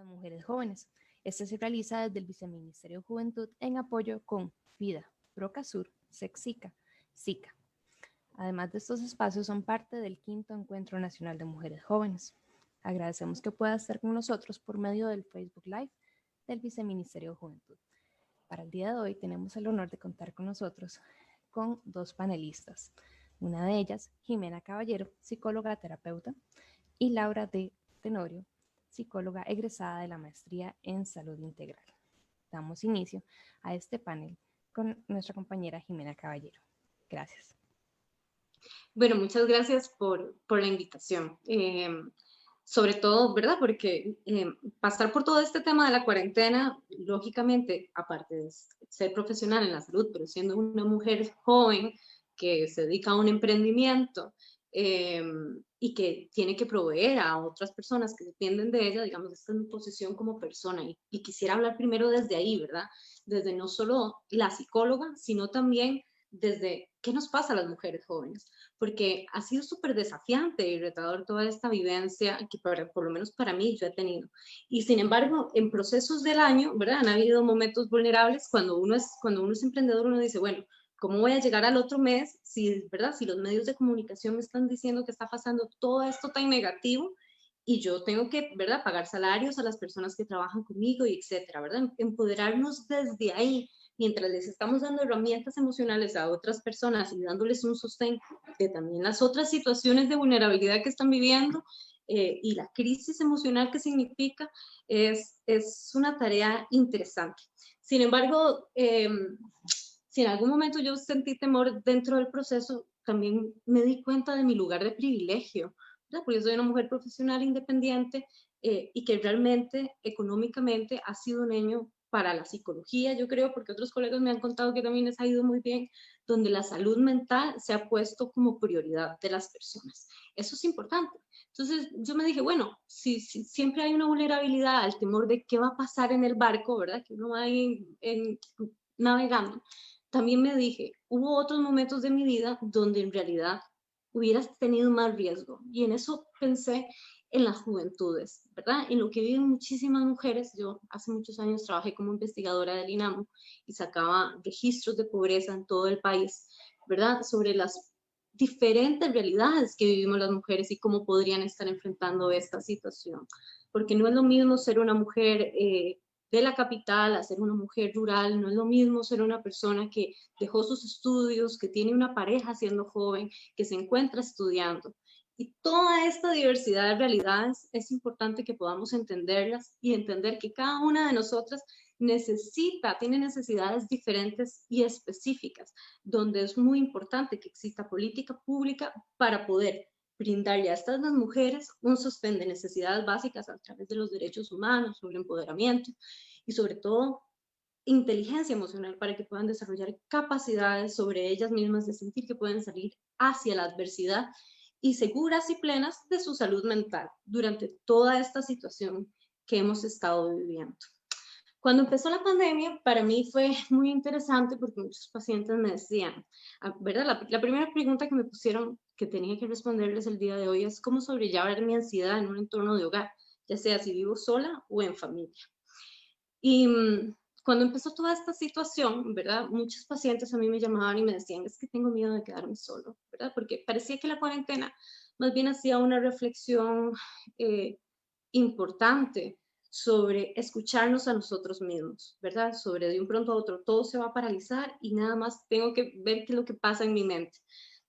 las mujeres jóvenes. Este se realiza desde el Viceministerio de Juventud en apoyo con FIDA, Procasur, Sexica, SICA. Además de estos espacios, son parte del 5º Encuentro Nacional de Mujeres Jóvenes. Agradecemos que pueda estar con nosotros por medio del Facebook Live del Viceministerio de Juventud. Para el día de hoy tenemos el honor de contar con nosotros con 2 panelistas. Una de ellas, Jimena Caballero, psicóloga terapeuta, y Laura de Tenorio, psicóloga egresada de la maestría en salud integral. Damos inicio a este panel con nuestra compañera Jimena Caballero. Gracias. Bueno, muchas gracias por la invitación. Sobre todo, ¿verdad? Porque pasar por todo este tema de la cuarentena, lógicamente, aparte de ser profesional en la salud, pero siendo una mujer joven que se dedica a un emprendimiento y que tiene que proveer a otras personas que dependen de ella, digamos, esta es mi posición como persona. Y quisiera hablar primero desde ahí, ¿verdad? Desde no solo la psicóloga, sino también desde qué nos pasa a las mujeres jóvenes, porque ha sido súper desafiante y retador toda esta vivencia que por lo menos para mí yo he tenido. Y sin embargo, en procesos del año, ¿verdad? Han habido momentos vulnerables cuando uno es emprendedor, uno dice, bueno, ¿cómo voy a llegar al otro mes si, ¿verdad? Si los medios de comunicación me están diciendo que está pasando todo esto tan negativo y yo tengo que, ¿verdad? Pagar salarios a las personas que trabajan conmigo y etcétera, ¿verdad? Empoderarnos desde ahí mientras les estamos dando herramientas emocionales a otras personas y dándoles un sostén de también las otras situaciones de vulnerabilidad que están viviendo y la crisis emocional que significa, es una tarea interesante. Sin embargo, si en algún momento yo sentí temor dentro del proceso, también me di cuenta de mi lugar de privilegio, ¿verdad? Porque yo soy una mujer profesional independiente y que realmente económicamente ha sido un año para la psicología, yo creo, porque otros colegas me han contado que también les ha ido muy bien, donde la salud mental se ha puesto como prioridad de las personas. Eso es importante. Entonces yo me dije, bueno, si siempre hay una vulnerabilidad al temor de qué va a pasar en el barco, ¿verdad? Que uno va navegando. También me dije, hubo otros momentos de mi vida donde en realidad hubieras tenido más riesgo. Y en eso pensé en las juventudes, ¿verdad? En lo que viven muchísimas mujeres. Yo hace muchos años trabajé como investigadora del INAMO y sacaba registros de pobreza en todo el país, ¿verdad? Sobre las diferentes realidades que vivimos las mujeres y cómo podrían estar enfrentando esta situación. Porque no es lo mismo ser una mujer de la capital a ser una mujer rural, no es lo mismo ser una persona que dejó sus estudios, que tiene una pareja siendo joven, que se encuentra estudiando. Y toda esta diversidad de realidades es importante que podamos entenderlas y entender que cada una de nosotras tiene necesidades diferentes y específicas, donde es muy importante que exista política pública para poder brindarle a estas mujeres un sostén de necesidades básicas a través de los derechos humanos, sobre empoderamiento y sobre todo inteligencia emocional para que puedan desarrollar capacidades sobre ellas mismas de sentir que pueden salir hacia la adversidad y seguras y plenas de su salud mental durante toda esta situación que hemos estado viviendo. Cuando empezó la pandemia, para mí fue muy interesante porque muchos pacientes me decían, ¿verdad? La primera pregunta que me pusieron que tenía que responderles el día de hoy es cómo sobrellevar mi ansiedad en un entorno de hogar, ya sea si vivo sola o en familia. Y cuando empezó toda esta situación, ¿verdad? Muchos pacientes a mí me llamaban y me decían, es que tengo miedo de quedarme solo, ¿verdad? Porque parecía que la cuarentena más bien hacía una reflexión importante sobre escucharnos a nosotros mismos, ¿verdad? Sobre de un pronto a otro todo se va a paralizar y nada más tengo que ver qué es lo que pasa en mi mente.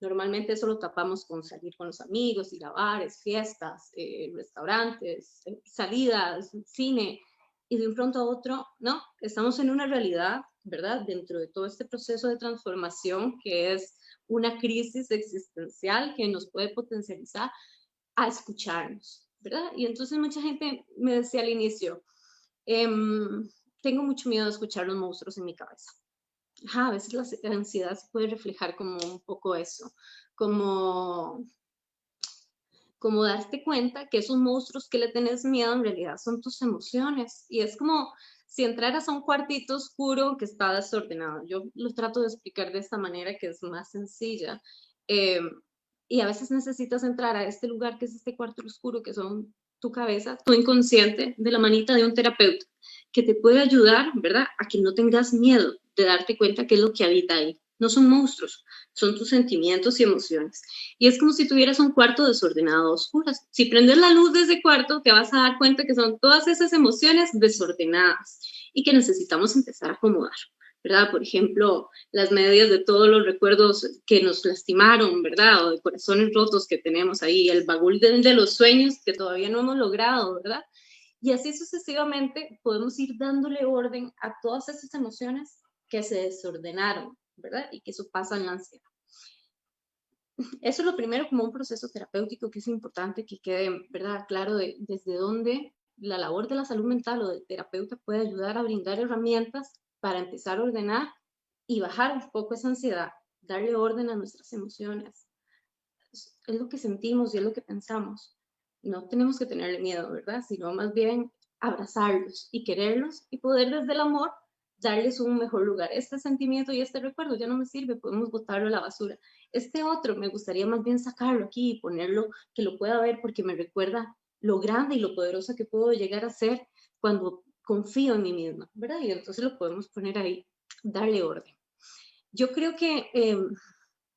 Normalmente eso lo tapamos con salir con los amigos, ir a bares, fiestas, restaurantes, salidas, cine, y de un pronto a otro, no, estamos en una realidad, ¿verdad? Dentro de todo este proceso de transformación que es una crisis existencial que nos puede potencializar a escucharnos, ¿verdad? Y entonces mucha gente me decía al inicio, tengo mucho miedo de escuchar los monstruos en mi cabeza. A veces la ansiedad se puede reflejar como un poco eso, como darte cuenta que esos monstruos que le tenés miedo en realidad son tus emociones. Y es como si entraras a un cuartito oscuro que está desordenado. Yo lo trato de explicar de esta manera que es más sencilla. Y a veces necesitas entrar a este lugar que es este cuarto oscuro, que son tu cabeza, tu inconsciente, de la manita de un terapeuta que te puede ayudar, ¿verdad?, a que no tengas miedo de darte cuenta qué es lo que habita ahí. No son monstruos, son tus sentimientos y emociones. Y es como si tuvieras un cuarto desordenado a oscuras. Si prendes la luz de ese cuarto, te vas a dar cuenta que son todas esas emociones desordenadas y que necesitamos empezar a acomodar, ¿verdad? Por ejemplo, las medias de todos los recuerdos que nos lastimaron, ¿verdad? O de corazones rotos que tenemos ahí, el baúl de los sueños que todavía no hemos logrado, ¿verdad? Y así sucesivamente podemos ir dándole orden a todas esas emociones que se desordenaron, ¿verdad? Y que eso pasa en la ansiedad. Eso es lo primero, como un proceso terapéutico, que es importante que quede, ¿verdad?, claro desde dónde la labor de la salud mental o del terapeuta puede ayudar a brindar herramientas para empezar a ordenar y bajar un poco esa ansiedad, darle orden a nuestras emociones. Es lo que sentimos y es lo que pensamos. No tenemos que tenerle miedo, ¿verdad? Sino más bien abrazarlos y quererlos y poder desde el amor darles un mejor lugar. Este sentimiento y este recuerdo ya no me sirve, podemos botarlo a la basura. Este otro me gustaría más bien sacarlo aquí y ponerlo, que lo pueda ver, porque me recuerda lo grande y lo poderosa que puedo llegar a ser cuando confío en mí misma, ¿verdad? Y entonces lo podemos poner ahí, darle orden. Yo creo que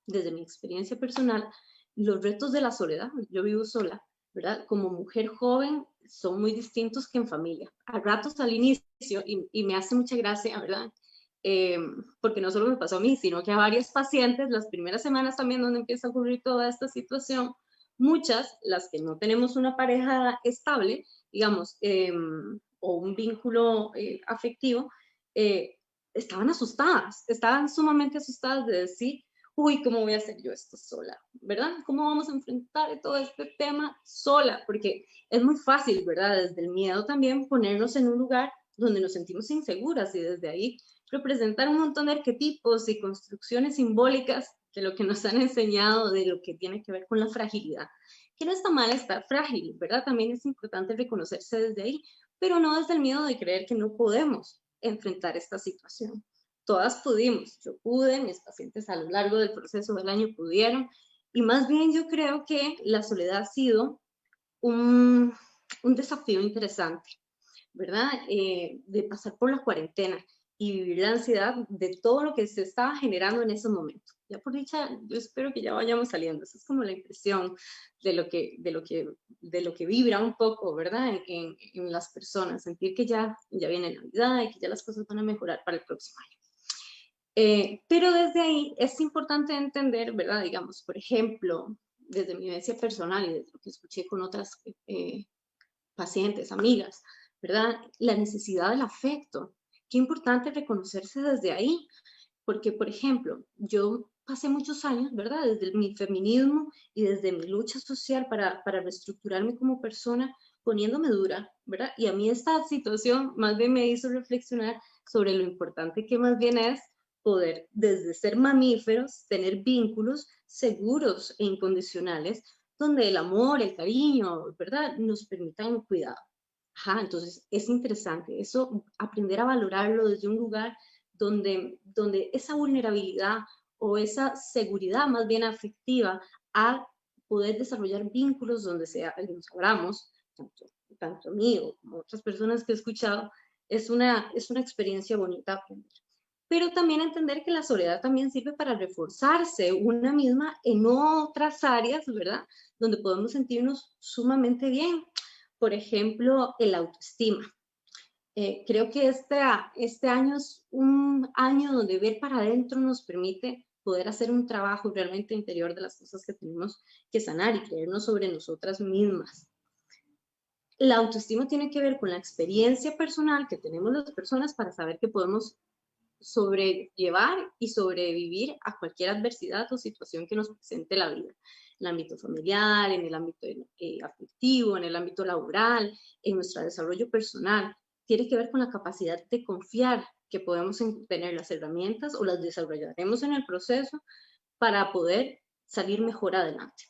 desde mi experiencia personal, los retos de la soledad, yo vivo sola, ¿verdad? Como mujer joven son muy distintos que en familia. A ratos al inicio, y me hace mucha gracia, ¿verdad? Porque no solo me pasó a mí, sino que a varias pacientes, las primeras semanas también donde empieza a ocurrir toda esta situación, muchas, las que no tenemos una pareja estable, digamos, o un vínculo afectivo, estaban asustadas, estaban sumamente asustadas de decir, uy, ¿cómo voy a hacer yo esto sola? ¿Verdad? ¿Cómo vamos a enfrentar todo este tema sola? Porque es muy fácil, ¿verdad? Desde el miedo también ponernos en un lugar donde nos sentimos inseguras y desde ahí representar un montón de arquetipos y construcciones simbólicas de lo que nos han enseñado, de lo que tiene que ver con la fragilidad. Que no está mal estar frágil, ¿verdad? También es importante reconocerse desde ahí, pero no desde el miedo de creer que no podemos enfrentar esta situación. Todas pudimos, yo pude, mis pacientes a lo largo del proceso del año pudieron, y más bien yo creo que la soledad ha sido un desafío interesante, ¿verdad? De pasar por la cuarentena y vivir la ansiedad de todo lo que se estaba generando en ese momento. Ya por dicha, yo espero que ya vayamos saliendo. Esa es como la impresión de lo que vibra un poco, ¿verdad? En las personas, sentir que ya viene Navidad y que ya las cosas van a mejorar para el próximo año. Pero desde ahí es importante entender, ¿verdad? Digamos, por ejemplo, desde mi vivencia personal y desde lo que escuché con otras pacientes, amigas, ¿verdad? La necesidad del afecto. Qué importante reconocerse desde ahí, porque, por ejemplo, yo pasé muchos años, ¿verdad? Desde mi feminismo y desde mi lucha social para reestructurarme como persona, poniéndome dura, ¿verdad? Y a mí esta situación más bien me hizo reflexionar sobre lo importante que más bien es poder, desde ser mamíferos, tener vínculos seguros e incondicionales, donde el amor, el cariño, ¿verdad?, nos permitan cuidado. Ajá, entonces es interesante eso, aprender a valorarlo desde un lugar donde esa vulnerabilidad o esa seguridad más bien afectiva a poder desarrollar vínculos donde nos abramos, tanto a mí o como a otras personas que he escuchado, es una experiencia bonita aprender. Pero también entender que la soledad también sirve para reforzarse una misma en otras áreas, ¿verdad?, donde podemos sentirnos sumamente bien. Por ejemplo, el autoestima. Creo que este año es un año donde ver para adentro nos permite poder hacer un trabajo realmente interior de las cosas que tenemos que sanar y creernos sobre nosotras mismas. La autoestima tiene que ver con la experiencia personal que tenemos las personas para saber que podemos sobrellevar y sobrevivir a cualquier adversidad o situación que nos presente la vida. En el ámbito familiar, en el ámbito afectivo, en el ámbito laboral, en nuestro desarrollo personal. Tiene que ver con la capacidad de confiar que podemos tener las herramientas o las desarrollaremos en el proceso para poder salir mejor adelante.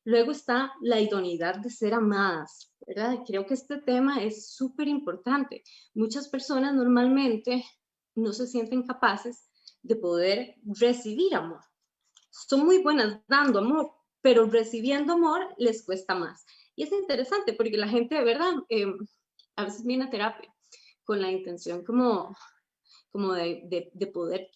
Luego está la idoneidad de ser amadas, ¿verdad? Creo que este tema es súper importante. Muchas personas normalmente no se sienten capaces de poder recibir amor. Son muy buenas dando amor, pero recibiendo amor les cuesta más. Y es interesante porque la gente, de verdad, a veces viene a terapia con la intención como de poder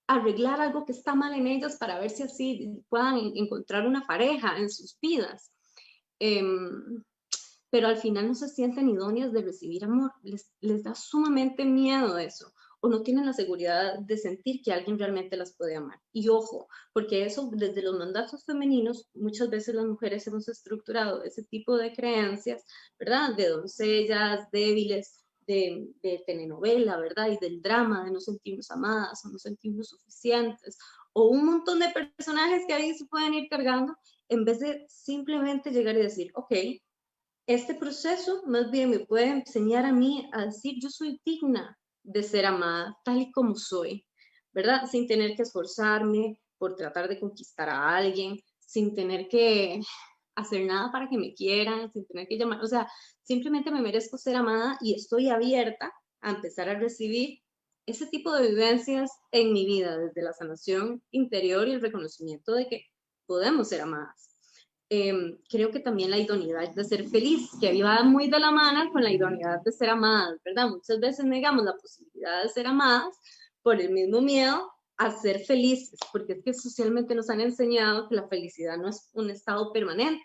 arreglar algo que está mal en ellos para ver si así puedan encontrar una pareja en sus vidas. Pero al final no se sienten idóneas de recibir amor, les da sumamente miedo eso, o no tienen la seguridad de sentir que alguien realmente las puede amar. Y ojo, porque eso desde los mandatos femeninos, muchas veces las mujeres hemos estructurado ese tipo de creencias, ¿verdad? De doncellas débiles, de telenovela, ¿verdad? Y del drama, de no sentirnos amadas o no sentirnos suficientes, o un montón de personajes que ahí se pueden ir cargando, en vez de simplemente llegar y decir, ok, este proceso más bien me puede enseñar a mí a decir, yo soy digna de ser amada tal y como soy, ¿verdad? Sin tener que esforzarme por tratar de conquistar a alguien, sin tener que hacer nada para que me quieran, sin tener que llamar, o sea, simplemente me merezco ser amada y estoy abierta a empezar a recibir ese tipo de vivencias en mi vida, desde la sanación interior y el reconocimiento de que podemos ser amadas. Creo que también la idoneidad de ser feliz, que va muy de la mano con la idoneidad de ser amadas, ¿verdad? Muchas veces negamos la posibilidad de ser amadas por el mismo miedo a ser felices, porque es que socialmente nos han enseñado que la felicidad no es un estado permanente,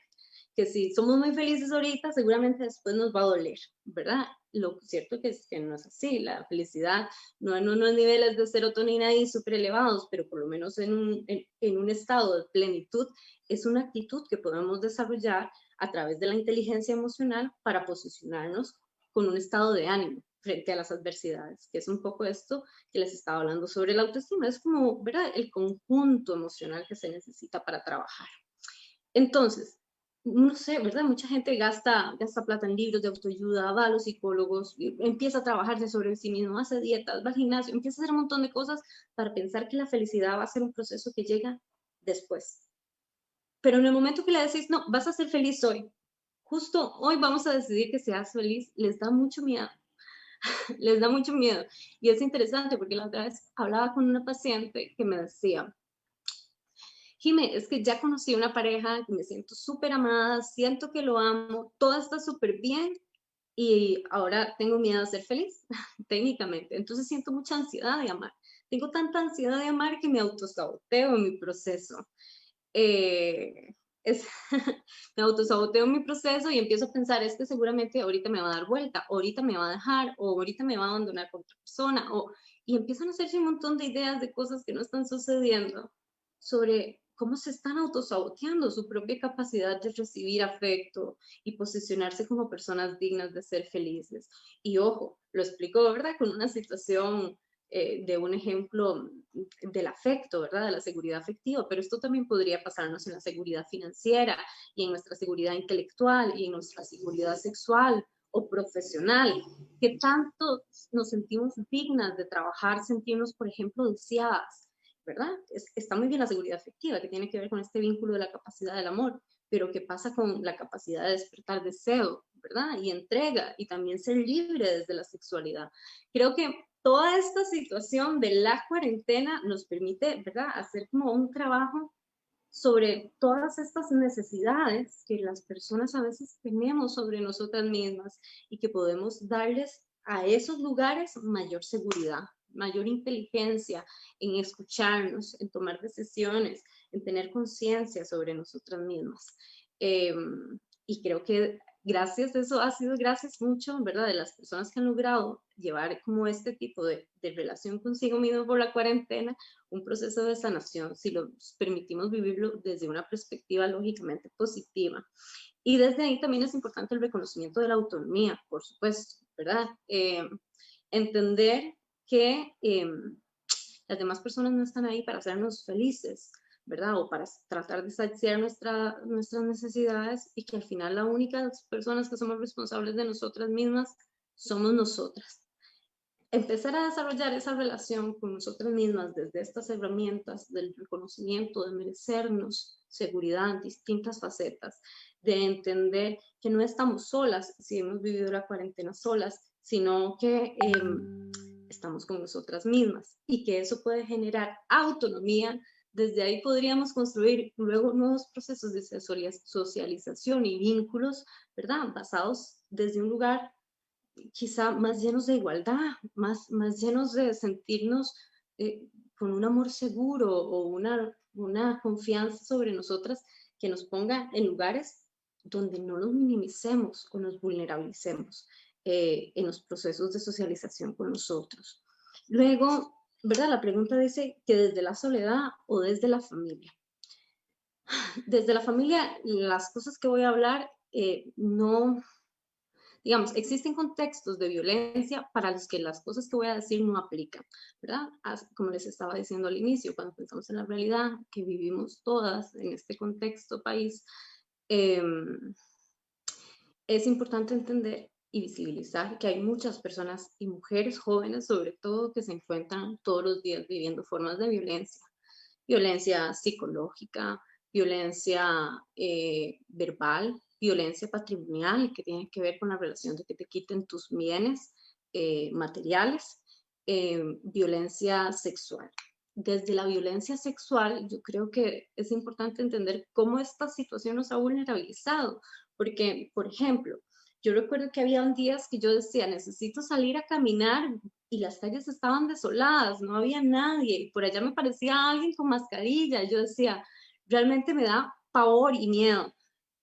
que si somos muy felices ahorita, seguramente después nos va a doler, ¿verdad? Lo cierto es que no es así, la felicidad no en unos niveles de serotonina ahí súper elevados, pero por lo menos en un estado de plenitud, es una actitud que podemos desarrollar a través de la inteligencia emocional para posicionarnos con un estado de ánimo frente a las adversidades, que es un poco esto que les estaba hablando sobre la autoestima, es como, ¿verdad?, el conjunto emocional que se necesita para trabajar. Entonces, no sé, ¿verdad? Mucha gente gasta plata en libros de autoayuda, va a los psicólogos, empieza a trabajarse sobre sí mismo, hace dietas, va al gimnasio, empieza a hacer un montón de cosas para pensar que la felicidad va a ser un proceso que llega después. Pero en el momento que le decís, no, vas a ser feliz hoy, justo hoy vamos a decidir que seas feliz, les da mucho miedo. Les da mucho miedo. Y es interesante porque la otra vez hablaba con una paciente que me decía, Jime, es que ya conocí una pareja, que me siento súper amada, siento que lo amo, todo está súper bien y ahora tengo miedo a ser feliz, técnicamente. Entonces siento mucha ansiedad de amar. Tengo tanta ansiedad de amar que me autosaboteo en mi proceso. Eh, es, me autosaboteo en mi proceso y empiezo a pensar, es que seguramente ahorita me va a dar vuelta, ahorita me va a dejar, o ahorita me va a abandonar con otra persona, y empiezan a hacerse un montón de ideas de cosas que no están sucediendo sobre cómo se están autosaboteando su propia capacidad de recibir afecto y posicionarse como personas dignas de ser felices. Y ojo, lo explico, ¿verdad? Con una situación de un ejemplo del afecto, ¿verdad? De la seguridad afectiva, pero esto también podría pasarnos en la seguridad financiera y en nuestra seguridad intelectual y en nuestra seguridad sexual o profesional. ¿Qué tanto nos sentimos dignas de trabajar, sentirnos, por ejemplo, deseadas? ¿Verdad? Está muy bien la seguridad afectiva, que tiene que ver con este vínculo de la capacidad del amor, pero ¿qué pasa con la capacidad de despertar deseo, ¿verdad? Y entrega, y también ser libre desde la sexualidad. Creo que toda esta situación de la cuarentena nos permite, ¿verdad?, hacer como un trabajo sobre todas estas necesidades que las personas a veces tenemos sobre nosotras mismas y que podemos darles a esos lugares mayor seguridad, mayor inteligencia en escucharnos, en tomar decisiones, en tener conciencia sobre nosotras mismas. Y creo que gracias a eso ha sido gracias mucho, ¿verdad?, de las personas que han logrado llevar como este tipo de relación consigo mismo por la cuarentena, un proceso de sanación, si lo permitimos vivirlo desde una perspectiva lógicamente positiva. Y desde ahí también es importante el reconocimiento de la autonomía, por supuesto, ¿verdad? Entender que las demás personas no están ahí para hacernos felices, ¿verdad? O para tratar de saciar nuestras necesidades, y que al final las únicas personas que somos responsables de nosotras mismas somos nosotras. Empezar a desarrollar esa relación con nosotras mismas desde estas herramientas del reconocimiento, de merecernos seguridad en distintas facetas, de entender que no estamos solas si hemos vivido la cuarentena solas, sino que estamos con nosotras mismas, y que eso puede generar autonomía Desde ahí podríamos construir luego nuevos procesos de socialización y vínculos, ¿verdad? Basados desde un lugar quizá más llenos de igualdad, más llenos de sentirnos con un amor seguro o una confianza sobre nosotras que nos ponga en lugares donde no nos minimicemos o nos vulnerabilicemos en los procesos de socialización con nosotros. Luego, ¿verdad? La pregunta dice que desde la soledad o desde la familia. Desde la familia, las cosas que voy a hablar no, digamos, existen contextos de violencia para los que las cosas que voy a decir no aplican, ¿verdad? Como les estaba diciendo al inicio, cuando pensamos en la realidad que vivimos todas en este contexto país, eh, es importante entender y visibilizar que hay muchas personas y mujeres jóvenes, sobre todo, que se encuentran todos los días viviendo formas de violencia, violencia psicológica, violencia verbal, violencia patrimonial, que tiene que ver con la relación de que te quiten tus bienes materiales, violencia sexual. Desde la violencia sexual, yo creo que es importante entender cómo esta situación nos ha vulnerabilizado, porque, por ejemplo, yo recuerdo que había días que yo decía, necesito salir a caminar y las calles estaban desoladas, no había nadie, por allá me parecía alguien con mascarilla, yo decía, realmente me da pavor y miedo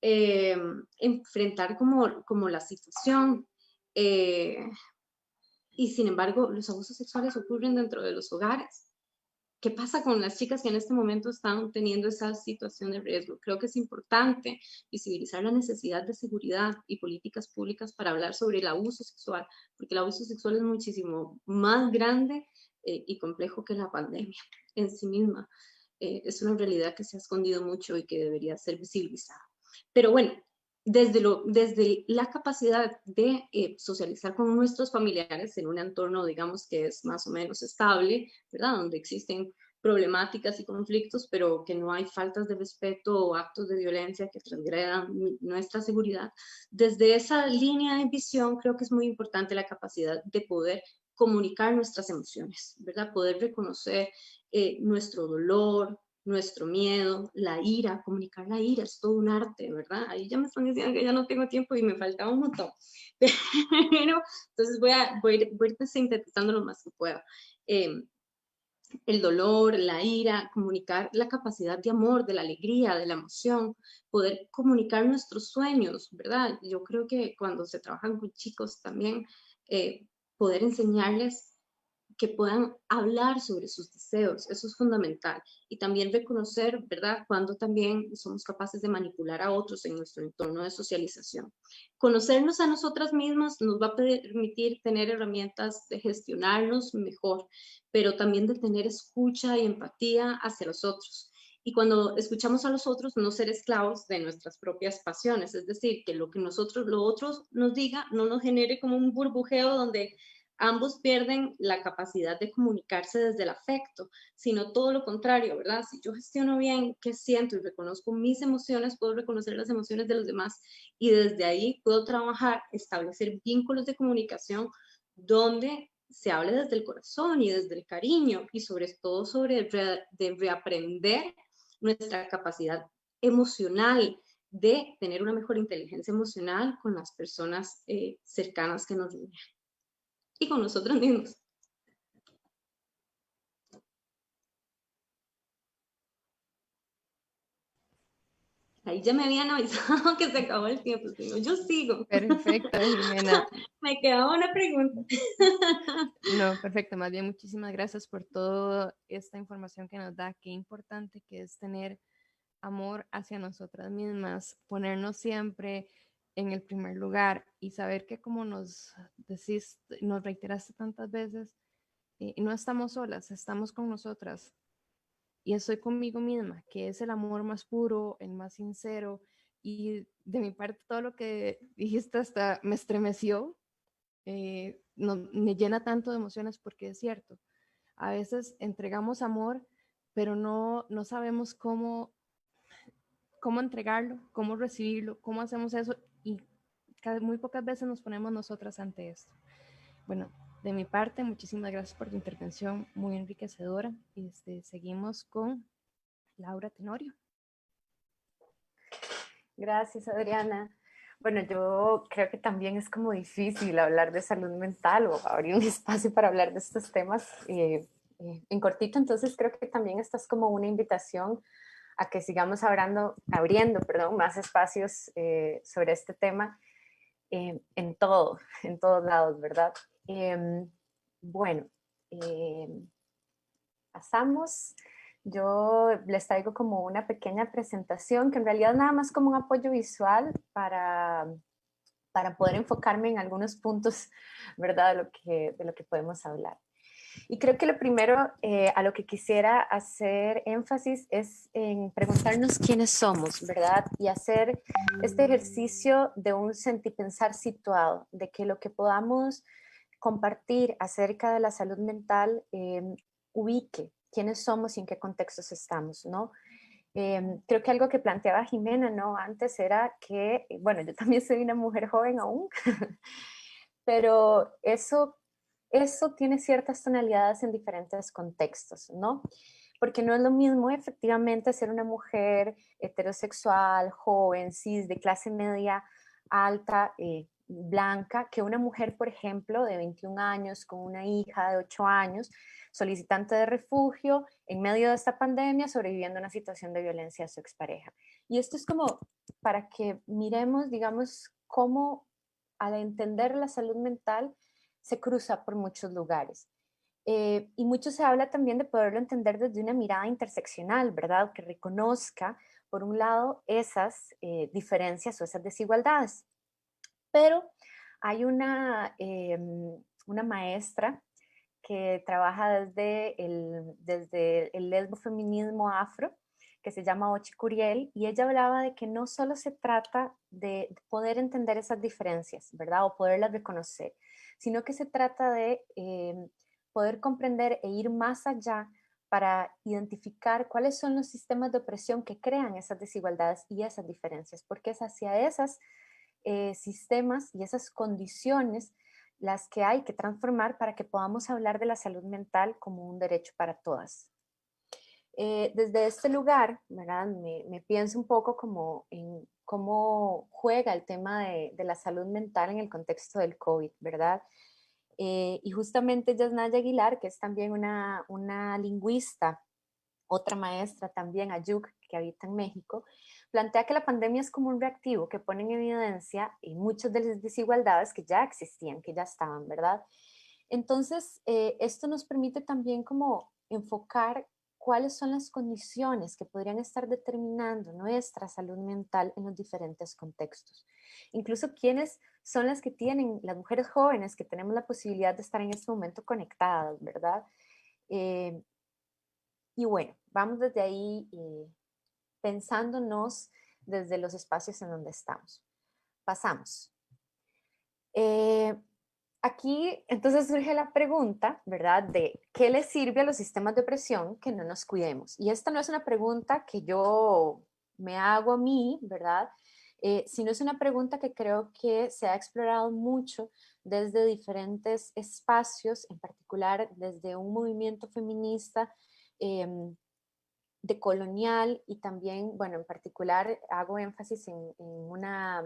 enfrentar como la situación. Y sin embargo, los abusos sexuales ocurren dentro de los hogares. ¿Qué pasa con las chicas que en este momento están teniendo esa situación de riesgo? Creo que es importante visibilizar la necesidad de seguridad y políticas públicas para hablar sobre el abuso sexual, porque el abuso sexual es muchísimo más grande y complejo que la pandemia en sí misma. Es una realidad que se ha escondido mucho y que debería ser visibilizada. Pero bueno, desde la capacidad de socializar con nuestros familiares en un entorno, digamos, que es más o menos estable, ¿verdad? Donde existen problemáticas y conflictos, pero que no hay faltas de respeto o actos de violencia que transgredan nuestra seguridad. Desde esa línea de visión, creo que es muy importante la capacidad de poder comunicar nuestras emociones, ¿verdad? Poder reconocer nuestro dolor, nuestro miedo, la ira, comunicar la ira es todo un arte, ¿verdad? Ahí ya me están diciendo que ya no tengo tiempo y me faltaba un montón, pero entonces voy a ir sintetizando lo más que pueda. El dolor, la ira, comunicar la capacidad de amor, de la alegría, de la emoción, poder comunicar nuestros sueños, ¿verdad? Yo creo que cuando se trabajan con chicos también, poder enseñarles que puedan hablar sobre sus deseos, eso es fundamental. Y también reconocer, ¿verdad?, cuando también somos capaces de manipular a otros en nuestro entorno de socialización. Conocernos a nosotras mismas nos va a permitir tener herramientas de gestionarnos mejor, pero también de tener escucha y empatía hacia los otros. Y cuando escuchamos a los otros, no ser esclavos de nuestras propias pasiones, es decir, que lo que lo otros nos diga no nos genere como un burbujeo donde ambos pierden la capacidad de comunicarse desde el afecto, sino todo lo contrario, ¿verdad? Si yo gestiono bien qué siento y reconozco mis emociones, puedo reconocer las emociones de los demás y desde ahí puedo trabajar, establecer vínculos de comunicación donde se hable desde el corazón y desde el cariño y sobre todo sobre de reaprender nuestra capacidad emocional de tener una mejor inteligencia emocional con las personas cercanas que nos rodean y con nosotros mismos. Ahí ya me habían avisado que se acabó el tiempo, yo sigo. Perfecto, Jimena. Me quedaba una pregunta. No, perfecto. Más bien, muchísimas gracias por toda esta información que nos da. Qué importante que es tener amor hacia nosotras mismas, ponernos siempre en el primer lugar y saber que como nos decís, nos reiteraste tantas veces, no estamos solas, estamos con nosotras y estoy conmigo misma, que es el amor más puro, el más sincero. Y de mi parte, todo lo que dijiste hasta me estremeció, no, me llena tanto de emociones porque es cierto. A veces entregamos amor, pero no sabemos cómo entregarlo, cómo recibirlo, cómo hacemos eso y muy pocas veces nos ponemos nosotras ante esto. Bueno, de mi parte, muchísimas gracias por tu intervención, muy enriquecedora. Seguimos con Laura Tenorio. Gracias, Adriana. Bueno, yo creo que también es como difícil hablar de salud mental o abrir un espacio para hablar de estos temas en cortito, entonces creo que también esta es como una invitación a que sigamos abriendo más espacios sobre este tema en todos lados, ¿verdad? Bueno, pasamos. Yo les traigo como una pequeña presentación que en realidad nada más como un apoyo visual para poder enfocarme en algunos puntos, ¿verdad? De lo que podemos hablar. Y creo que lo primero a lo que quisiera hacer énfasis es en preguntarnos quiénes somos, ¿verdad? Y hacer este ejercicio de un sentipensar situado, de que lo que podamos compartir acerca de la salud mental ubique quiénes somos y en qué contextos estamos, ¿no? Creo que algo que planteaba Jimena, ¿no? Antes era que, bueno, yo también soy una mujer joven aún, pero eso tiene ciertas tonalidades en diferentes contextos, ¿no? Porque no es lo mismo efectivamente ser una mujer heterosexual, joven, cis, de clase media alta, blanca, que una mujer, por ejemplo, de 21 años, con una hija de 8 años, solicitante de refugio, en medio de esta pandemia, sobreviviendo a una situación de violencia a su expareja. Y esto es como para que miremos, digamos, cómo al entender la salud mental se cruza por muchos lugares. Y mucho se habla también de poderlo entender desde una mirada interseccional, ¿verdad? Que reconozca, por un lado, esas diferencias o esas desigualdades. Pero hay una maestra que trabaja desde el lesbofeminismo afro, que se llama Ochi Curiel, y ella hablaba de que no solo se trata de poder entender esas diferencias, ¿verdad? O poderlas reconocer, sino que se trata de poder comprender e ir más allá para identificar cuáles son los sistemas de opresión que crean esas desigualdades y esas diferencias, porque es hacia esos sistemas y esas condiciones las que hay que transformar para que podamos hablar de la salud mental como un derecho para todas. Desde este lugar, ¿verdad? Me pienso un poco como en cómo juega el tema de la salud mental en el contexto del COVID, ¿verdad? Y justamente Yasnaya Aguilar, que es también una lingüista, otra maestra también, Ayuk, que habita en México, plantea que la pandemia es como un reactivo que pone en evidencia muchas de las desigualdades que ya existían, que ya estaban, ¿verdad? Entonces, esto nos permite también como enfocar cuáles son las condiciones que podrían estar determinando nuestra salud mental en los diferentes contextos. Incluso quiénes son las que tienen, las mujeres jóvenes que tenemos la posibilidad de estar en este momento conectadas, ¿verdad? Y bueno, vamos desde ahí pensándonos desde los espacios en donde estamos. Pasamos. Aquí entonces surge la pregunta, ¿verdad? De ¿qué le sirve a los sistemas de opresión que no nos cuidemos? Y esta no es una pregunta que yo me hago a mí, ¿verdad? Sino es una pregunta que creo que se ha explorado mucho desde diferentes espacios, en particular desde un movimiento feminista decolonial y también, bueno, en particular hago énfasis en una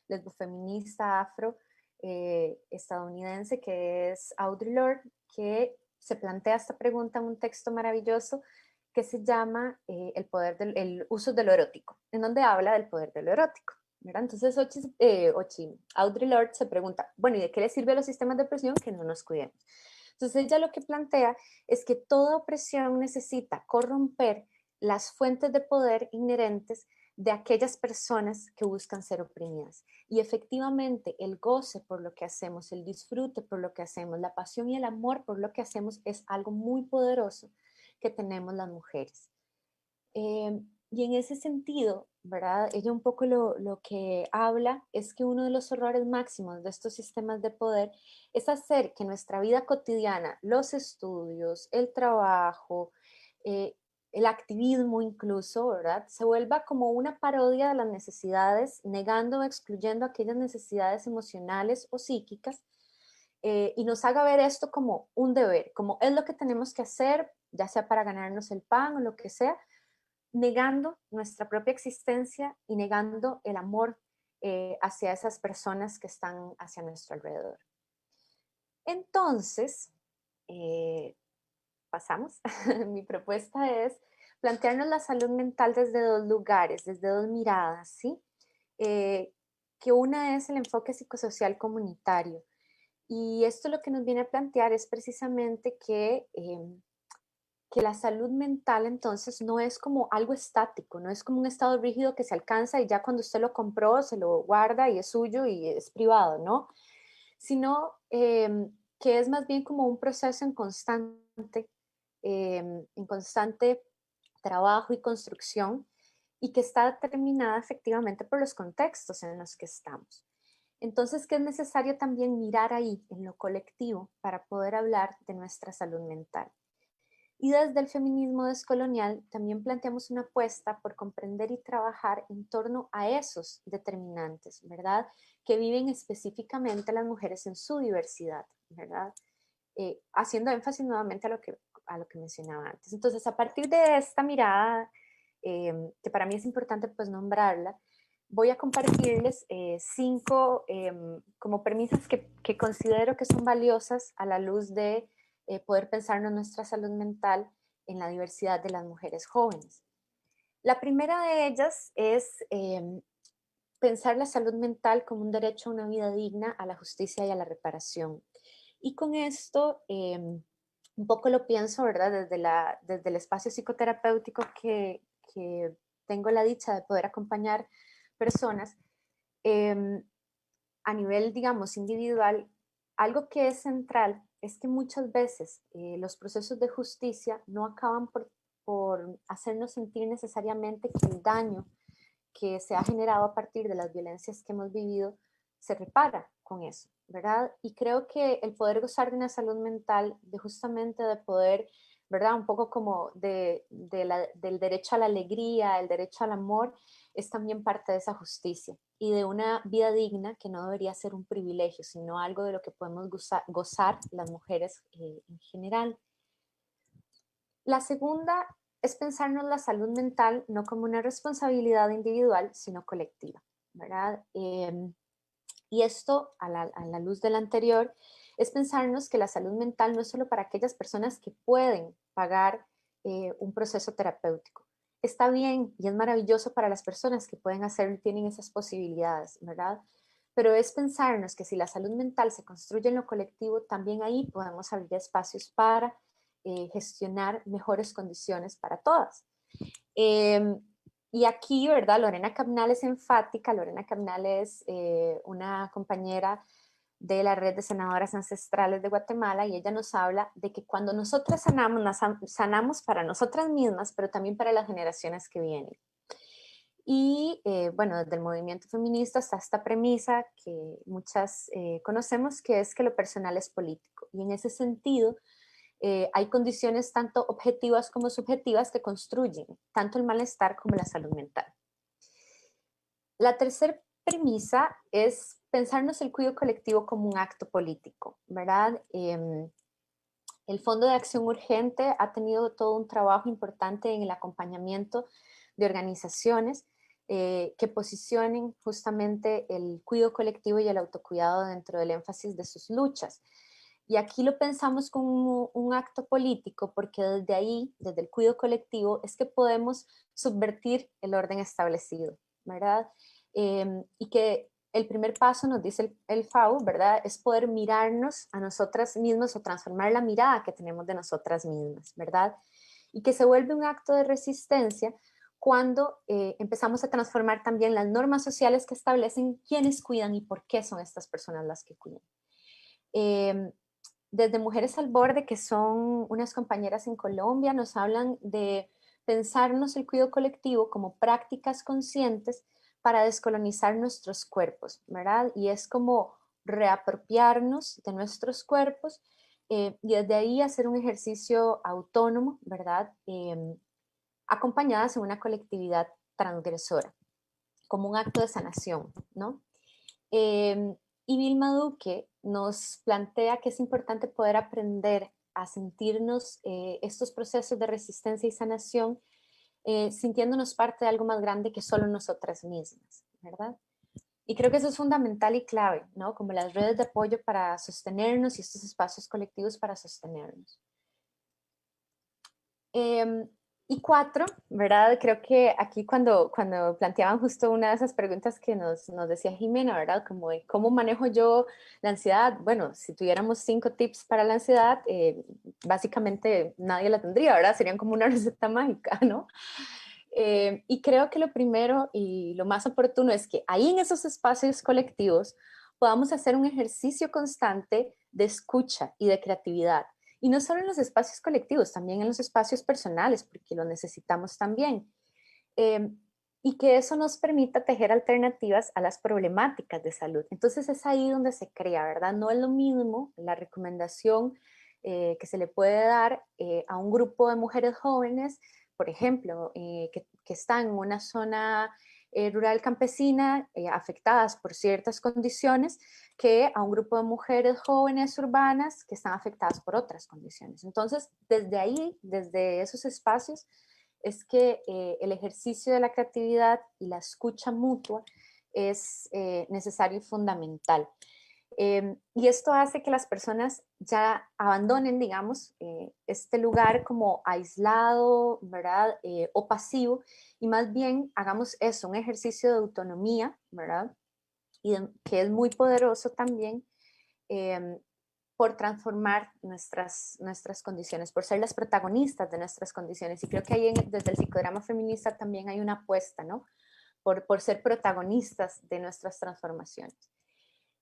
lesbofeminista afro estadounidense que es Audre Lorde, que se plantea esta pregunta en un texto maravilloso que se llama el uso de lo erótico, en donde habla del poder de lo erótico, ¿verdad? Entonces Audre Lorde se pregunta, bueno, ¿y de qué le sirve a los sistemas de opresión que no nos cuidemos? Entonces ella lo que plantea es que toda opresión necesita corromper las fuentes de poder inherentes de aquellas personas que buscan ser oprimidas. Y efectivamente el goce por lo que hacemos, el disfrute por lo que hacemos, la pasión y el amor por lo que hacemos es algo muy poderoso que tenemos las mujeres. Y en ese sentido, ¿verdad? Ella un poco lo que habla es que uno de los horrores máximos de estos sistemas de poder es hacer que nuestra vida cotidiana, los estudios, el trabajo, el activismo incluso, ¿verdad? Se vuelva como una parodia de las necesidades, negando o excluyendo aquellas necesidades emocionales o psíquicas, y nos haga ver esto como un deber, como es lo que tenemos que hacer, ya sea para ganarnos el pan o lo que sea, negando nuestra propia existencia y negando el amor hacia esas personas que están hacia nuestro alrededor. Entonces, pasamos. Mi propuesta es plantearnos la salud mental desde dos lugares, desde dos miradas, ¿sí? Que una es el enfoque psicosocial comunitario. Y esto lo que nos viene a plantear es precisamente que la salud mental entonces no es como algo estático, no es como un estado rígido que se alcanza y ya cuando usted lo compró se lo guarda y es suyo y es privado, ¿no? Sino que es más bien como un proceso en constante trabajo y construcción y que está determinada efectivamente por los contextos en los que estamos. Entonces, que es necesario también mirar ahí, en lo colectivo, para poder hablar de nuestra salud mental. Y desde el feminismo descolonial también planteamos una apuesta por comprender y trabajar en torno a esos determinantes, ¿verdad? Que viven específicamente las mujeres en su diversidad, ¿verdad? Haciendo énfasis nuevamente a lo que mencionaba antes. Entonces, a partir de esta mirada, que para mí es importante pues nombrarla, voy a compartirles 5 como premisas que considero que son valiosas a la luz de poder pensarnos nuestra salud mental en la diversidad de las mujeres jóvenes. La primera de ellas es pensar la salud mental como un derecho a una vida digna, a la justicia y a la reparación. Y con esto, un poco lo pienso, ¿verdad? Desde el espacio psicoterapéutico que tengo la dicha de poder acompañar personas, a nivel, digamos, individual, algo que es central es que muchas veces los procesos de justicia no acaban por hacernos sentir necesariamente que el daño que se ha generado a partir de las violencias que hemos vivido se repara con eso, ¿verdad? Y creo que el poder gozar de una salud mental, de justamente de poder, ¿verdad? Un poco como del derecho a la alegría, el derecho al amor, es también parte de esa justicia y de una vida digna que no debería ser un privilegio, sino algo de lo que podemos gozar las mujeres en general. La segunda es pensarnos la salud mental no como una responsabilidad individual, sino colectiva, ¿verdad? Y esto, a la luz del anterior, es pensarnos que la salud mental no es solo para aquellas personas que pueden pagar un proceso terapéutico. Está bien y es maravilloso para las personas que pueden hacerlo y tienen esas posibilidades, ¿verdad? Pero es pensarnos que si la salud mental se construye en lo colectivo, también ahí podemos abrir espacios para gestionar mejores condiciones para todas. Y aquí, ¿verdad? Lorena Cabnal es enfática. Lorena Cabnal es una compañera de la Red de Sanadoras Ancestrales de Guatemala y ella nos habla de que cuando nosotras sanamos para nosotras mismas, pero también para las generaciones que vienen. Y bueno, desde el movimiento feminista está esta premisa que muchas conocemos, que es que lo personal es político. Y en ese sentido, hay condiciones tanto objetivas como subjetivas que construyen tanto el malestar como la salud mental. La tercera premisa es pensarnos el cuidado colectivo como un acto político, ¿verdad? El Fondo de Acción Urgente ha tenido todo un trabajo importante en el acompañamiento de organizaciones que posicionen justamente el cuidado colectivo y el autocuidado dentro del énfasis de sus luchas. Y aquí lo pensamos como un acto político porque desde ahí, desde el cuidado colectivo, es que podemos subvertir el orden establecido, ¿verdad? Y que el primer paso, nos dice el FAU, ¿verdad? Es poder mirarnos a nosotras mismas o transformar la mirada que tenemos de nosotras mismas, ¿verdad? Y que se vuelve un acto de resistencia cuando empezamos a transformar también las normas sociales que establecen quiénes cuidan y por qué son estas personas las que cuidan. Desde Mujeres al Borde, que son unas compañeras en Colombia, nos hablan de pensarnos el cuidado colectivo como prácticas conscientes para descolonizar nuestros cuerpos, ¿verdad? Y es como reapropiarnos de nuestros cuerpos y desde ahí hacer un ejercicio autónomo, ¿verdad? Acompañadas en una colectividad transgresora, como un acto de sanación, ¿no? Y Vilma Duque nos plantea que es importante poder aprender a sentirnos estos procesos de resistencia y sanación sintiéndonos parte de algo más grande que solo nosotras mismas, ¿verdad? Y creo que eso es fundamental y clave, ¿no? Como las redes de apoyo para sostenernos y estos espacios colectivos para sostenernos. Y 4, ¿verdad? Creo que aquí cuando planteaban justo una de esas preguntas que nos decía Jimena, ¿verdad? Como de cómo manejo yo la ansiedad. Bueno, si tuviéramos 5 tips para la ansiedad, básicamente nadie la tendría, ¿verdad? Serían como una receta mágica, ¿no? Y creo que lo primero y lo más oportuno es que ahí en esos espacios colectivos podamos hacer un ejercicio constante de escucha y de creatividad. Y no solo en los espacios colectivos, también en los espacios personales, porque lo necesitamos también. Eh, y que eso nos permita tejer alternativas a las problemáticas de salud. Entonces es ahí donde se crea, ¿verdad? No es lo mismo la recomendación que se le puede dar a un grupo de mujeres jóvenes, por ejemplo, que están en una zona rural campesina afectadas por ciertas condiciones, que a un grupo de mujeres jóvenes urbanas que están afectadas por otras condiciones. Entonces, desde ahí, desde esos espacios, es que el ejercicio de la creatividad y la escucha mutua es necesario y fundamental. Y esto hace que las personas ya abandonen, digamos, este lugar como aislado, ¿verdad? O pasivo, y más bien hagamos eso, un ejercicio de autonomía, ¿verdad? Que es muy poderoso también, eh, por transformar nuestras condiciones, por ser las protagonistas de nuestras condiciones. Y creo que ahí desde el psicodrama feminista también hay una apuesta, ¿no? Por ser protagonistas de nuestras transformaciones.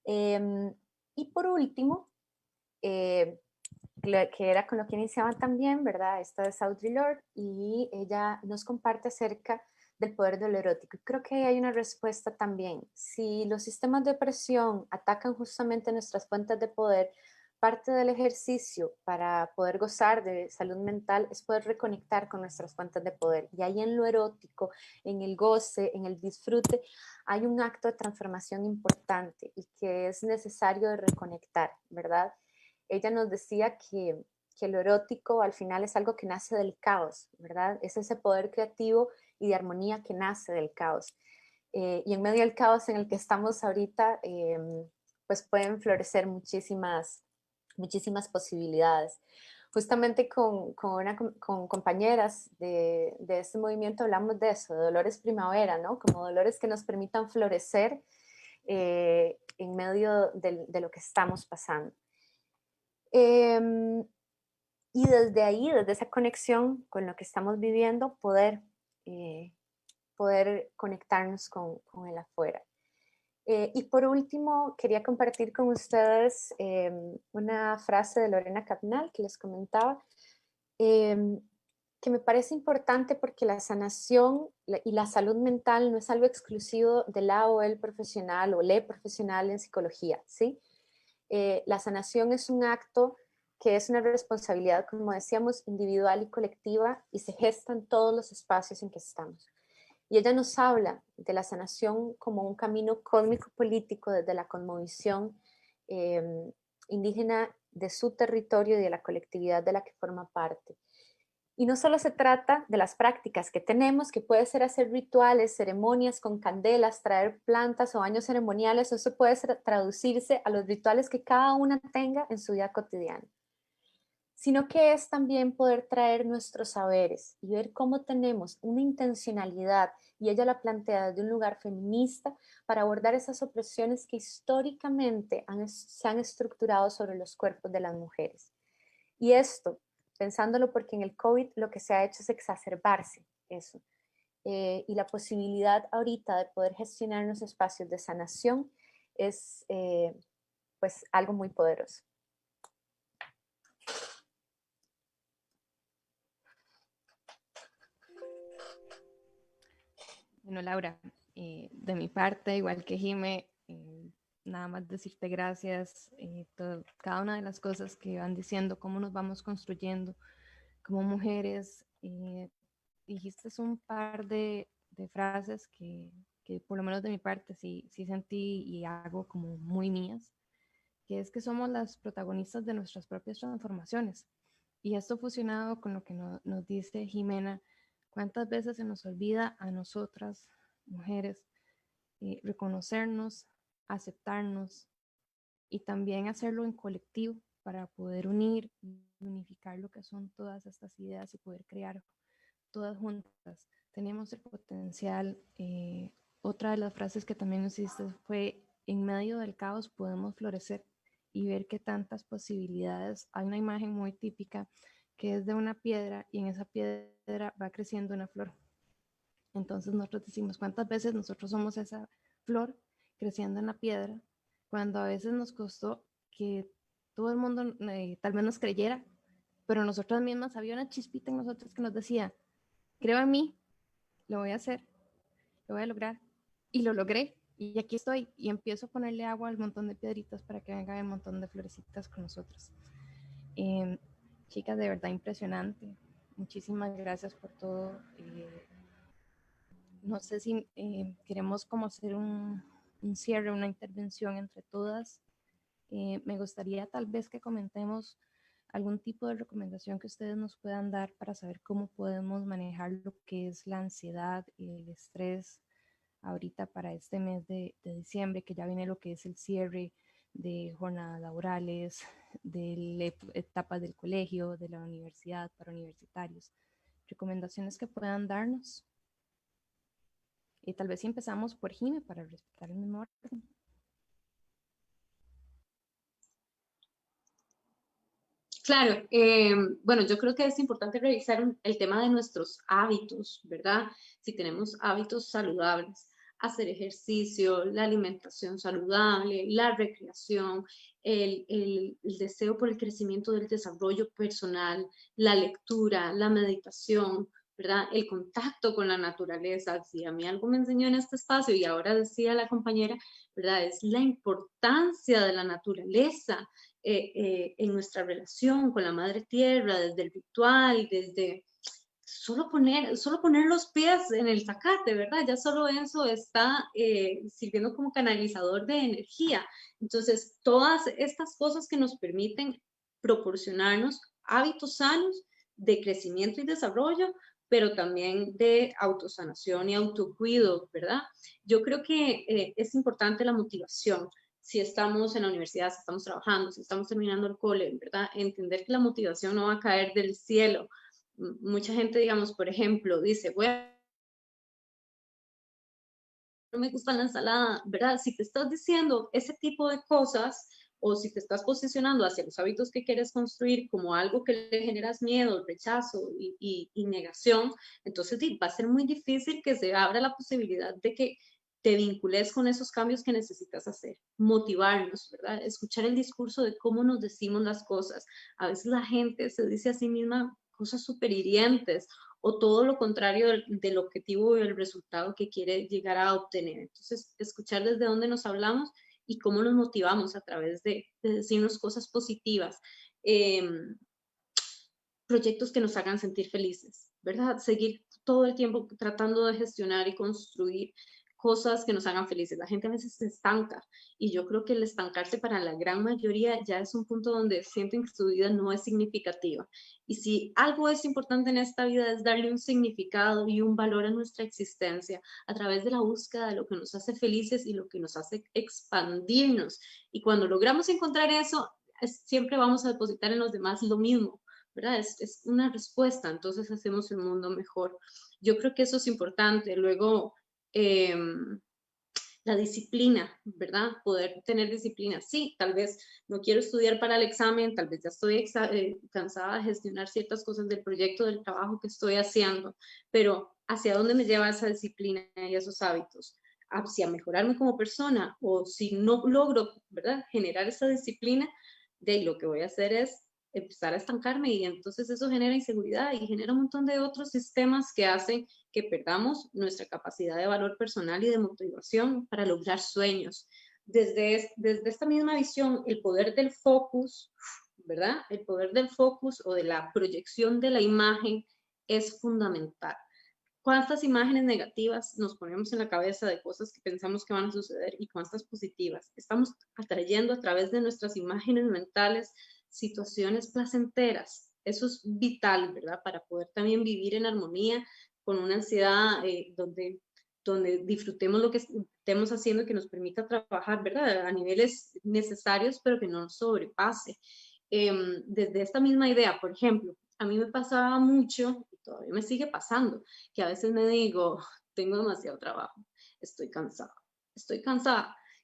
Y por último, que era con lo que iniciaban también, ¿verdad? Esta es Audre Lorde y ella nos comparte acerca del poder de lo erótico. Y creo que hay una respuesta también. Si los sistemas de opresión atacan justamente nuestras fuentes de poder, parte del ejercicio para poder gozar de salud mental es poder reconectar con nuestras fuentes de poder. Y ahí en lo erótico, en el goce, en el disfrute, hay un acto de transformación importante y que es necesario de reconectar, ¿verdad? Ella nos decía que lo erótico al final es algo que nace del caos, ¿verdad? Es ese poder creativo y de armonía que nace del caos. Y en medio del caos en el que estamos ahorita, pues pueden florecer muchísimas posibilidades. Justamente con compañeras de este movimiento hablamos de eso, de dolores primavera, ¿no? Como dolores que nos permitan florecer en medio de lo que estamos pasando. Y desde ahí, desde esa conexión con lo que estamos viviendo, poder conectarnos con el afuera. Y por último, quería compartir con ustedes una frase de Lorena Capnal que les comentaba, que me parece importante porque la sanación y la salud mental no es algo exclusivo de la o el profesional o le profesional en psicología, ¿sí? La sanación es un acto que es una responsabilidad, como decíamos, individual y colectiva y se gesta en todos los espacios en que estamos. Y ella nos habla de la sanación como un camino cósmico-político desde la cosmovisión indígena de su territorio y de la colectividad de la que forma parte. Y no solo se trata de las prácticas que tenemos, que puede ser hacer rituales, ceremonias con candelas, traer plantas o baños ceremoniales, eso puede traducirse a los rituales que cada una tenga en su vida cotidiana, sino que es también poder traer nuestros saberes y ver cómo tenemos una intencionalidad, y ella la plantea desde un lugar feminista, para abordar esas opresiones que históricamente se han estructurado sobre los cuerpos de las mujeres. Y esto, pensándolo porque en el COVID lo que se ha hecho es exacerbarse eso. Y la posibilidad ahorita de poder gestionar los espacios de sanación es pues algo muy poderoso. Bueno, Laura, de mi parte, igual que Jime, nada más decirte gracias, cada una de las cosas que van diciendo, cómo nos vamos construyendo como mujeres. Dijiste un par de frases que por lo menos de mi parte sí sentí y hago como muy mías, que es que somos las protagonistas de nuestras propias transformaciones. Y esto fusionado con lo que nos dice Jimena ¿Cuántas veces se nos olvida a nosotras, mujeres, reconocernos, aceptarnos y también hacerlo en colectivo para poder unir y unificar lo que son todas estas ideas y poder crear todas juntas? Tenemos el potencial. Otra de las frases que también nos hiciste fue: en medio del caos podemos florecer y ver qué tantas posibilidades. Hay una imagen muy típica que es de una piedra y en esa piedra va creciendo una flor. Entonces nosotros decimos, ¿cuántas veces nosotros somos esa flor creciendo en la piedra? Cuando a veces nos costó que todo el mundo tal vez nos creyera, pero nosotras mismas había una chispita en nosotros que nos decía, creo en mí, lo voy a hacer, lo voy a lograr. Y lo logré. Y aquí estoy. Y empiezo a ponerle agua al montón de piedritas para que venga el montón de florecitas con nosotros. Chicas, de verdad impresionante. Muchísimas gracias por todo. No sé si queremos como hacer un cierre, una intervención entre todas. Me gustaría tal vez que comentemos algún tipo de recomendación que ustedes nos puedan dar para saber cómo podemos manejar lo que es la ansiedad y el estrés ahorita para este mes de diciembre, que ya viene lo que es el cierre de jornadas laborales, de etapas del colegio, de la universidad para universitarios. Recomendaciones que puedan darnos. Y tal vez si empezamos por Jime para respetar el mismo orden. Claro, bueno, yo creo que es importante revisar el tema de nuestros hábitos, ¿verdad? Si tenemos hábitos saludables, hacer ejercicio, la alimentación saludable, la recreación, el deseo por el crecimiento del desarrollo personal, la lectura, la meditación, ¿verdad? El contacto con la naturaleza. Si a mí algo me enseñó en este espacio y ahora decía la compañera, ¿verdad? Es la importancia de la naturaleza en nuestra relación con la madre tierra, desde el ritual, desde solo poner los pies en el zacate, ¿verdad? Ya solo eso está sirviendo como canalizador de energía. Entonces, todas estas cosas que nos permiten proporcionarnos hábitos sanos de crecimiento y desarrollo, pero también de autosanación y autocuido, ¿verdad? Yo creo que es importante la motivación. Si estamos en la universidad, si estamos trabajando, si estamos terminando el cole, ¿verdad? Entender que la motivación no va a caer del cielo. Mucha gente, digamos, por ejemplo, dice, bueno, no me gusta la ensalada, ¿verdad? Si te estás diciendo ese tipo de cosas o si te estás posicionando hacia los hábitos que quieres construir como algo que le generas miedo, rechazo y negación, entonces va a ser muy difícil que se abra la posibilidad de que te vincules con esos cambios que necesitas hacer, motivarnos, ¿verdad? Escuchar el discurso de cómo nos decimos las cosas. A veces la gente se dice a sí misma cosas súper hirientes o todo lo contrario del objetivo y el resultado que quiere llegar a obtener. Entonces, escuchar desde dónde nos hablamos y cómo nos motivamos a través de decirnos cosas positivas, proyectos que nos hagan sentir felices, ¿verdad? Seguir todo el tiempo tratando de gestionar y construir cosas que nos hagan felices. La gente a veces se estanca y yo creo que el estancarse para la gran mayoría ya es un punto donde sienten que su vida no es significativa. Y si algo es importante en esta vida es darle un significado y un valor a nuestra existencia a través de la búsqueda de lo que nos hace felices y lo que nos hace expandirnos. Y cuando logramos encontrar eso, siempre vamos a depositar en los demás lo mismo, ¿verdad? Es una respuesta, entonces hacemos el mundo mejor. Yo creo que eso es importante. Luego, la disciplina, ¿verdad? Poder tener disciplina. Sí, tal vez no quiero estudiar para el examen, tal vez ya estoy cansada de gestionar ciertas cosas del proyecto, del trabajo que estoy haciendo, pero ¿hacia dónde me lleva esa disciplina y esos hábitos? ¿Hacia mejorarme como persona? O si no logro, ¿verdad? Generar esa disciplina, de lo que voy a hacer es empezar a estancarme y entonces eso genera inseguridad y genera un montón de otros sistemas que hacen que perdamos nuestra capacidad de valor personal y de motivación para lograr sueños. Desde esta misma visión, el poder del focus, ¿verdad? El poder del focus o de la proyección de la imagen es fundamental. ¿Cuántas imágenes negativas nos ponemos en la cabeza de cosas que pensamos que van a suceder y cuántas positivas? Estamos atrayendo a través de nuestras imágenes mentales situaciones placenteras. Eso es vital, ¿verdad? Para poder también vivir en armonía con una ansiedad donde disfrutemos lo que estemos haciendo, que nos permita trabajar, ¿verdad? A niveles necesarios, pero que no nos sobrepase. Desde esta misma idea, por ejemplo, a mí me pasaba mucho, y todavía me sigue pasando, que a veces me digo, tengo demasiado trabajo, estoy cansada.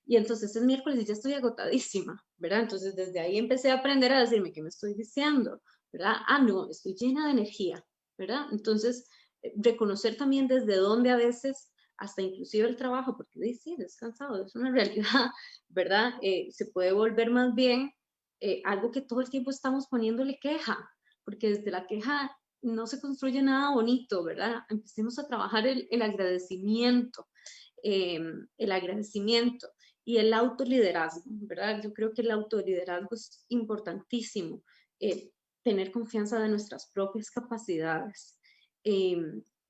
Y entonces es miércoles y ya estoy agotadísima, ¿verdad? Entonces desde ahí empecé a aprender a decirme qué me estoy diciendo, ¿verdad? Ah, no, estoy llena de energía, ¿verdad? Entonces, reconocer también desde dónde a veces, hasta inclusive el trabajo, porque sí, descansado, es una realidad, ¿verdad? Se puede volver más bien algo que todo el tiempo estamos poniéndole queja, porque desde la queja no se construye nada bonito, ¿verdad? Empecemos a trabajar el agradecimiento, el agradecimiento y el autoliderazgo, ¿verdad? Yo creo que el autoliderazgo es importantísimo, tener confianza de nuestras propias capacidades.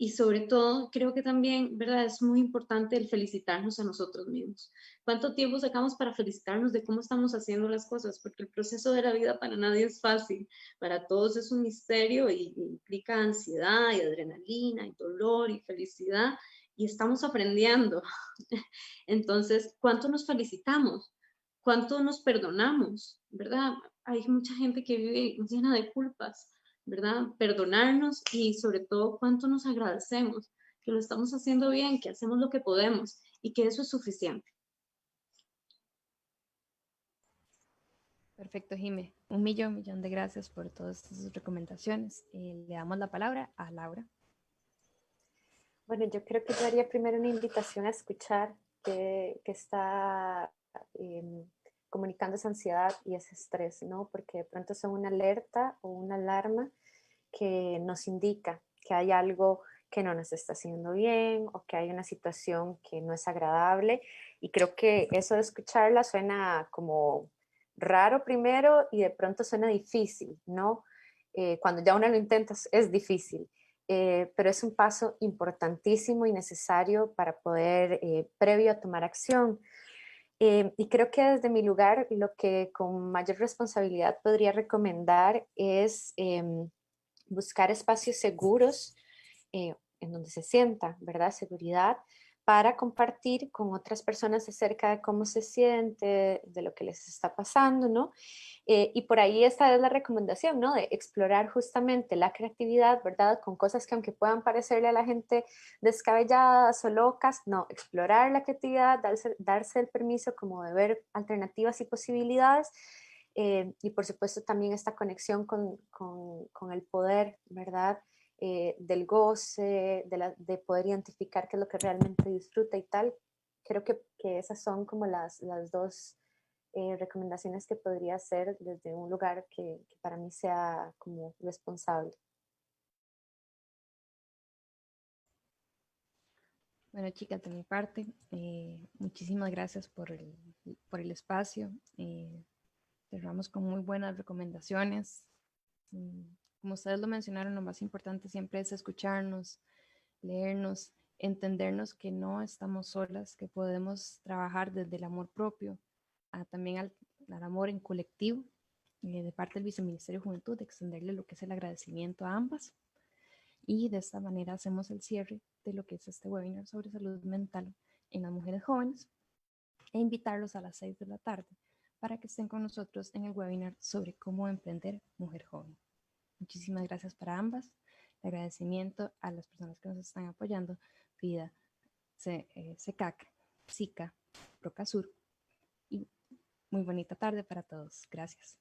Y sobre todo, creo que también, ¿verdad? Es muy importante el felicitarnos a nosotros mismos. ¿Cuánto tiempo sacamos para felicitarnos de cómo estamos haciendo las cosas? Porque el proceso de la vida para nadie es fácil, para todos es un misterio y implica ansiedad y adrenalina y dolor y felicidad y estamos aprendiendo. Entonces, ¿cuánto nos felicitamos? ¿Cuánto nos perdonamos? ¿Verdad? Hay mucha gente que vive llena de culpas, ¿verdad? Perdonarnos y sobre todo cuánto nos agradecemos, que lo estamos haciendo bien, que hacemos lo que podemos y que eso es suficiente. Perfecto, Jime. Un millón de gracias por todas sus recomendaciones. Le damos la palabra a Laura. Bueno, yo creo que yo haría primero una invitación a escuchar que está comunicando esa ansiedad y ese estrés, ¿no? Porque de pronto son una alerta o una alarma que nos indica que hay algo que no nos está haciendo bien o que hay una situación que no es agradable. Y creo que eso de escucharla suena como raro primero y de pronto suena difícil, ¿no? Cuando ya uno lo intenta es difícil. Pero es un paso importantísimo y necesario para poder, previo a tomar acción. Y creo que desde mi lugar lo que con mayor responsabilidad podría recomendar es buscar espacios seguros en donde se sienta, ¿verdad? Seguridad para compartir con otras personas acerca de cómo se siente, de lo que les está pasando, ¿no? Y por ahí esta es la recomendación, ¿no? De explorar justamente la creatividad, ¿verdad? Con cosas que aunque puedan parecerle a la gente descabelladas o locas, no, explorar la creatividad, darse el permiso como de ver alternativas y posibilidades. Y por supuesto también esta conexión con el poder, ¿verdad? Del goce, de poder identificar qué es lo que realmente disfruta y tal. Creo que esas son como las dos recomendaciones que podría hacer desde un lugar que para mí sea como responsable. Bueno, chicas, de mi parte, muchísimas gracias por el espacio. Cerramos con muy buenas recomendaciones. Como ustedes lo mencionaron, lo más importante siempre es escucharnos, leernos, entendernos que no estamos solas, que podemos trabajar desde el amor propio, también al amor en colectivo, de parte del Viceministerio de Juventud, de extenderle lo que es el agradecimiento a ambas. Y de esta manera hacemos el cierre de lo que es este webinar sobre salud mental en las mujeres jóvenes e invitarlos a las 6 de la tarde para que estén con nosotros en el webinar sobre cómo emprender mujer joven. Muchísimas gracias para ambas. El agradecimiento a las personas que nos están apoyando, FIDA, SECAC, SICA, Procasur, y muy bonita tarde para todos. Gracias.